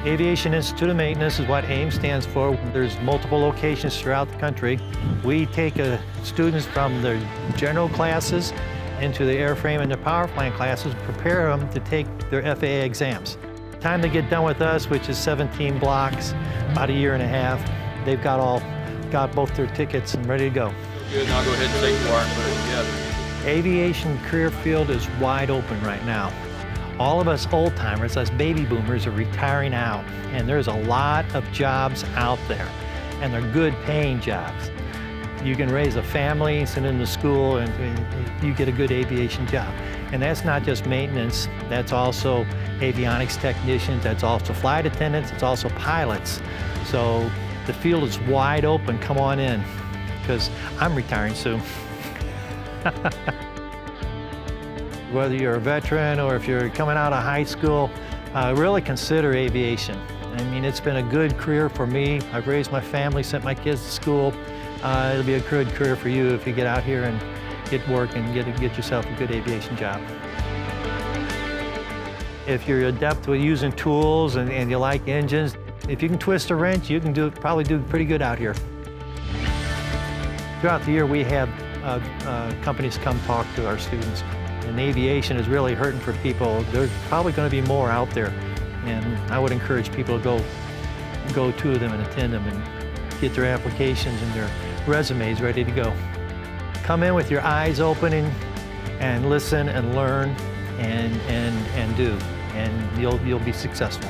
Aviation Institute of Maintenance is what AIM stands for. There's multiple locations throughout the country. We take students from their general classes into the airframe and the power plant classes, prepare them to take their FAA exams. Time to get done with us, which is 17 blocks, about a year and a half. They've got both their tickets and ready to go. Good, and I'll go ahead and take part and put it together. Aviation career field is wide open right now. All of us old timers, us baby boomers, are retiring out, and there's a lot of jobs out there, and they're good paying jobs. You can raise a family, send them to school, and you get a good aviation job. And that's not just maintenance, that's also avionics technicians, that's also flight attendants, it's also pilots. So the field is wide open, come on in, because I'm retiring soon. Whether you're a veteran or if you're coming out of high school, really consider aviation. I mean, it's been a good career for me. I've raised my family, sent my kids to school. It'll be a good career for you if you get out here and get work and get yourself a good aviation job. If you're adept with using tools and you like engines, if you can twist a wrench, you can probably do pretty good out here. Throughout the year, we have companies come talk to our students. And aviation is really hurting for people. There's probably going to be more out there. And I would encourage people to go to them and attend them and get their applications and their resumes ready to go. Come in with your eyes open and listen and learn and do, and you'll be successful.